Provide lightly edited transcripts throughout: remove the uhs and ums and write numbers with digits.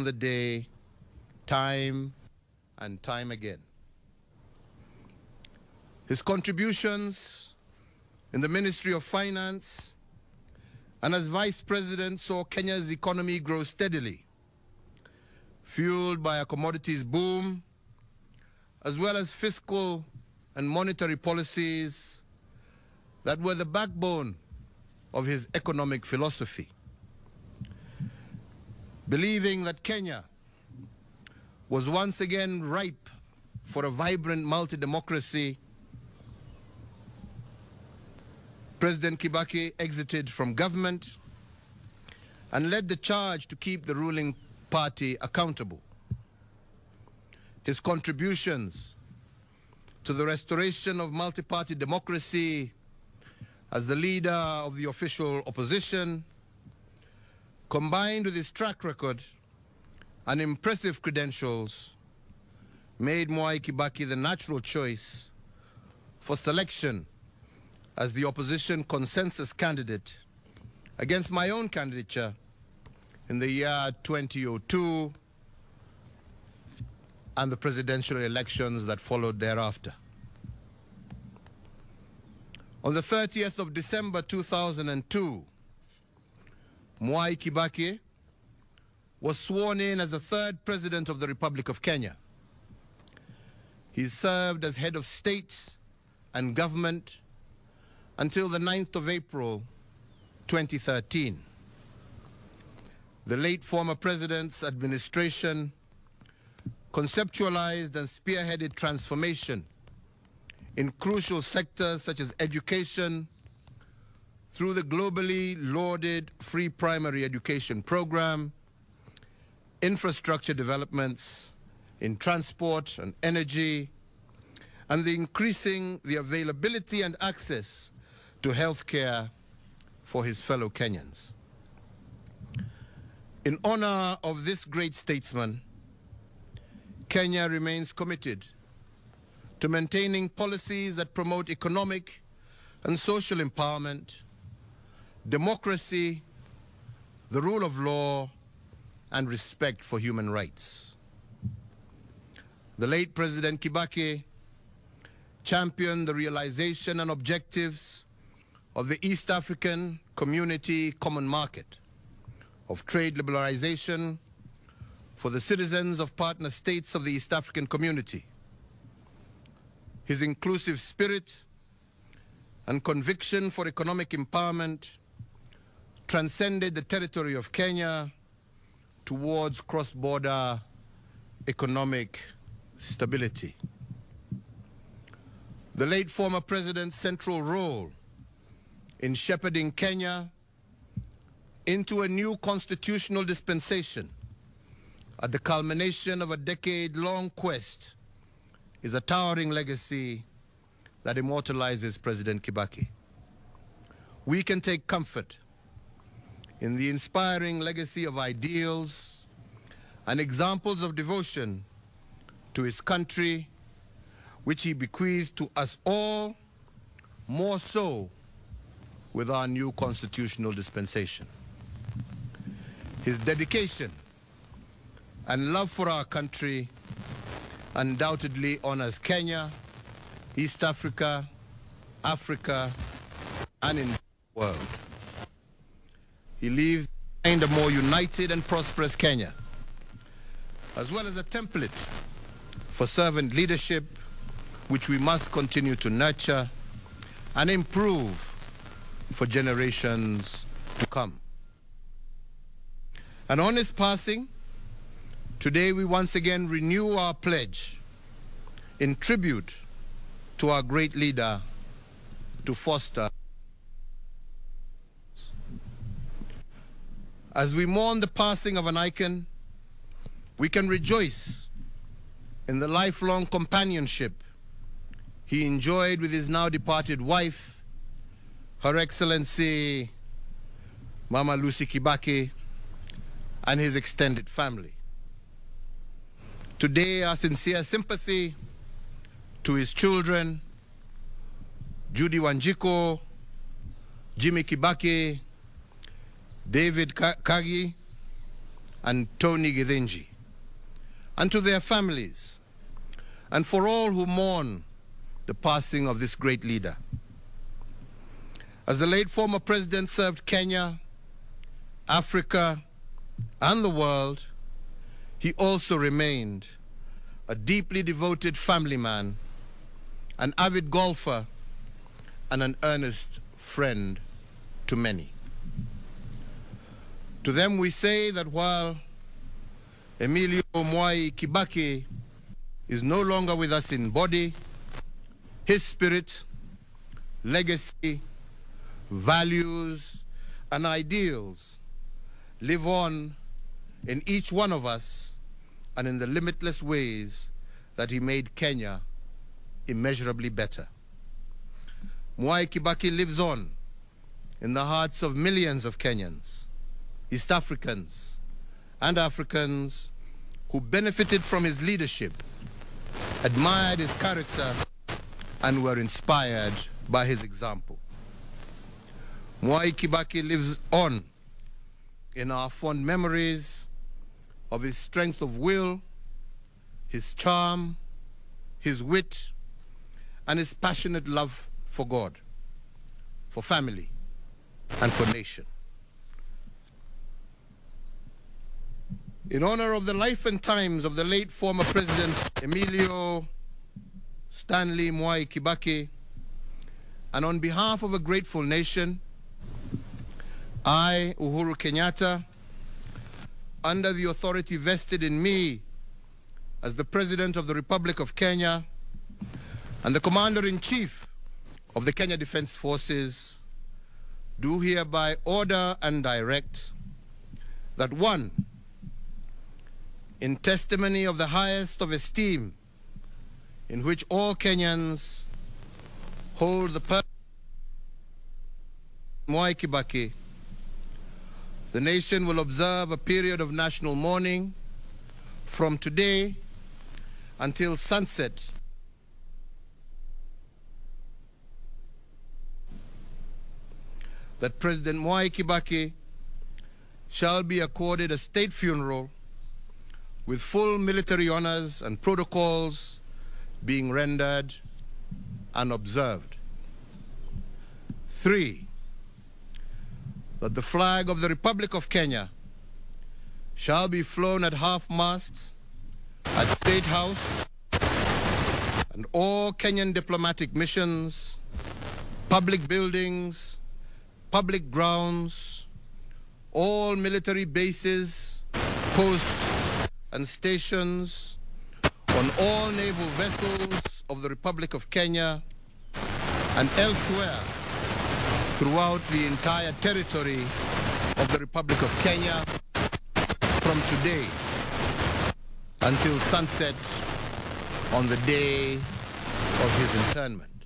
the day, time and time again. His contributions in the Ministry of Finance and as Vice President saw Kenya's economy grow steadily, fueled by a commodities boom, as well as fiscal and monetary policies that were the backbone of his economic philosophy. Believing that Kenya was once again ripe for a vibrant multi-democracy, President Kibaki exited from government and led the charge to keep the ruling party accountable. His contributions to the restoration of multi-party democracy as the leader of the official opposition, combined with his track record and impressive credentials, made Mwai Kibaki the natural choice for selection as the opposition consensus candidate against my own candidature in the year 2002 and the presidential elections that followed thereafter. On the 30th of December 2002, Mwai Kibaki was sworn in as the third president of the Republic of Kenya. He served as head of state and government until the 9th of April 2013. The late former president's administration conceptualized and spearheaded transformation in crucial sectors such as education through the globally lauded free primary education program, infrastructure developments in transport and energy, and increasing the availability and access to health care for his fellow Kenyans. In honor of this great statesman, Kenya remains committed to maintaining policies that promote economic and social empowerment, democracy, the rule of law, and respect for human rights. The late President Kibaki championed the realization and objectives of the East African Community Common Market, of trade liberalization for the citizens of partner states of the East African Community. His inclusive spirit and conviction for economic empowerment transcended the territory of Kenya towards cross-border economic stability. The late former president's central role in shepherding Kenya into a new constitutional dispensation at the culmination of a decade-long quest is a towering legacy that immortalizes President Kibaki. We can take comfort in the inspiring legacy of ideals and examples of devotion to his country, which he bequeathed to us all, more so with our new constitutional dispensation. His dedication and love for our country undoubtedly honors Kenya, East Africa, Africa, and in the world. He leaves behind a more united and prosperous Kenya, as well as a template for servant leadership, which we must continue to nurture and improve for generations to come. And on his passing, today we once again renew our pledge in tribute to our great leader to foster. As we mourn the passing of an icon, we can rejoice in the lifelong companionship he enjoyed with his now departed wife, Her Excellency Mama Lucy Kibaki, and his extended family. Today, our sincere sympathy to his children, Judy Wanjiko, Jimmy Kibaki, David Kagi, and Tony Githinji, and to their families, and for all who mourn the passing of this great leader. As the late former president served Kenya, Africa, and the world, he also remained a deeply devoted family man, an avid golfer, and an earnest friend to many. To them we say that while Emilio Mwai Kibaki is no longer with us in body, his spirit, legacy, values, and ideals live on in each one of us and in the limitless ways that he made Kenya immeasurably better. Mwai Kibaki lives on in the hearts of millions of Kenyans, East Africans, and Africans who benefited from his leadership, admired his character, and were inspired by his example. Mwai Kibaki lives on in our fond memories of his strength of will, his charm, his wit, and his passionate love for God, for family, and for nation. In honor of the life and times of the late former President Emilio Stanley Mwai Kibaki, and on behalf of a grateful nation, I, Uhuru Kenyatta, under the authority vested in me as the President of the Republic of Kenya and the Commander-in-Chief of the Kenya Defense Forces, do hereby order and direct that one, in testimony of the highest of esteem in which all Kenyans hold the person of Mwai Kibaki, the nation will observe a period of national mourning from today until sunset. That President Mwai Kibaki shall be accorded a state funeral with full military honors and protocols being rendered and observed. 3, that the flag of the Republic of Kenya shall be flown at half-mast at State House and all Kenyan diplomatic missions, public buildings, public grounds, all military bases, posts, and stations, on all naval vessels of the Republic of Kenya and elsewhere throughout the entire territory of the Republic of Kenya from today until sunset on the day of his internment.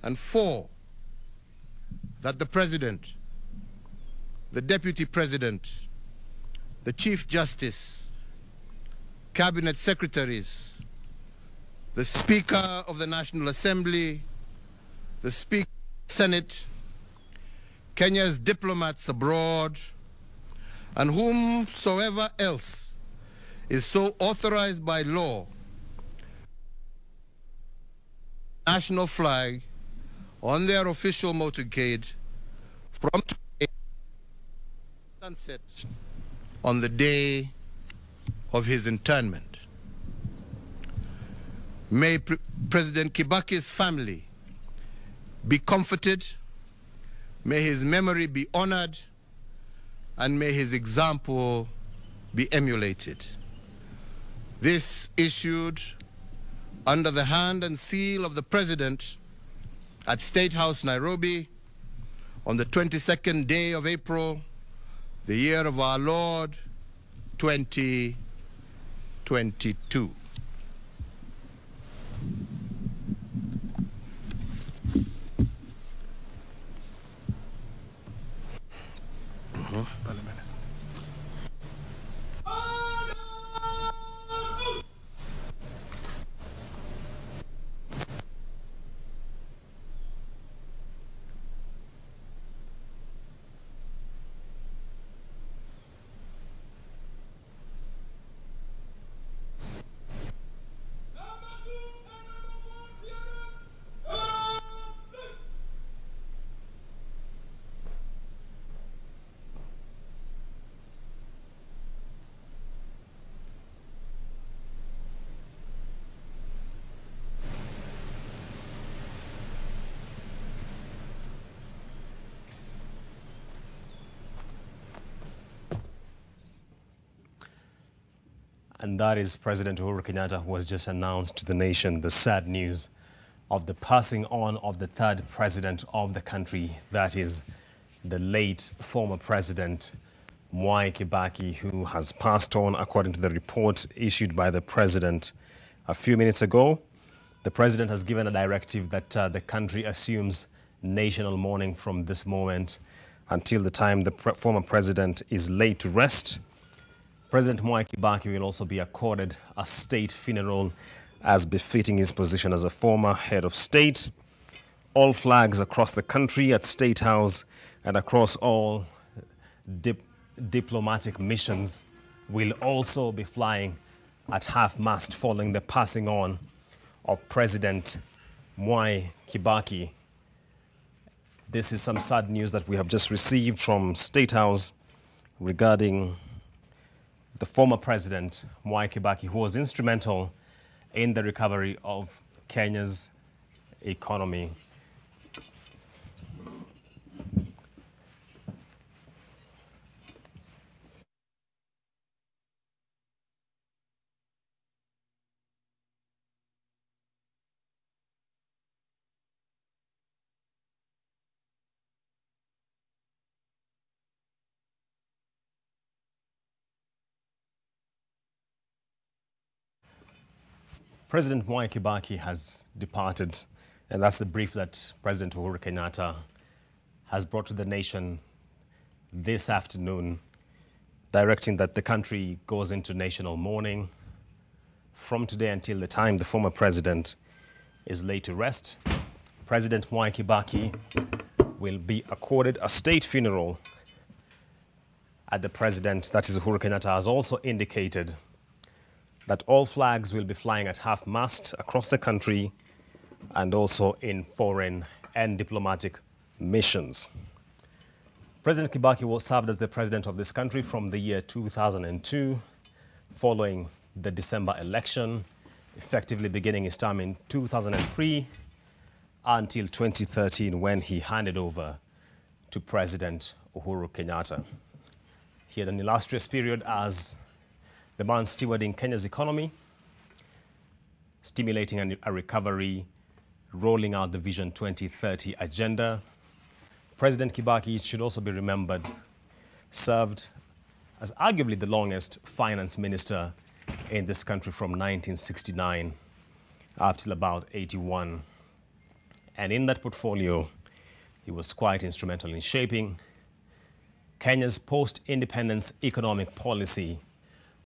And 4, that the President, the Deputy President, the Chief Justice, Cabinet Secretaries, the Speaker of the National Assembly, the Speaker of the Senate, Kenya's diplomats abroad, and whomsoever else is so authorized by law, national flag on their official motorcade from today sunset on the day of his internment. May President Kibaki's family be comforted, may his memory be honored, and may his example be emulated. This issued under the hand and seal of the President at State House, Nairobi, on the 22nd day of April, the year of our Lord, 2022. And that is President Uhuru Kenyatta, who has just announced to the nation the sad news of the passing on of the third president of the country, that is the late former president Mwai Kibaki, who has passed on according to the report issued by the president a few minutes ago. The president has given a directive that the country assumes national mourning from this moment until the time the former president is laid to rest. President Mwai Kibaki will also be accorded a state funeral as befitting his position as a former head of state. All flags across the country at State House and across all diplomatic missions will also be flying at half-mast following the passing on of President Mwai Kibaki. This is some sad news that we have just received from State House regarding the former president, Mwai Kibaki, who was instrumental in the recovery of Kenya's economy. President Mwai Kibaki has departed, and that's the brief that President Uhuru Kenyatta has brought to the nation this afternoon, directing that the country goes into national mourning from today until the time the former president is laid to rest. President Mwai Kibaki will be accorded a state funeral at the president, that is Uhuru Kenyatta, has also indicated that all flags will be flying at half-mast across the country and also in foreign and diplomatic missions. President Kibaki served as the president of this country from the year 2002, following the December election, effectively beginning his term in 2003 until 2013, when he handed over to President Uhuru Kenyatta. He had an illustrious period as the man stewarding Kenya's economy, stimulating a recovery, rolling out the Vision 2030 agenda. President Kibaki, it should also be remembered, served as arguably the longest finance minister in this country from 1969 up till about 81. And in that portfolio, he was quite instrumental in shaping Kenya's post-independence economic policy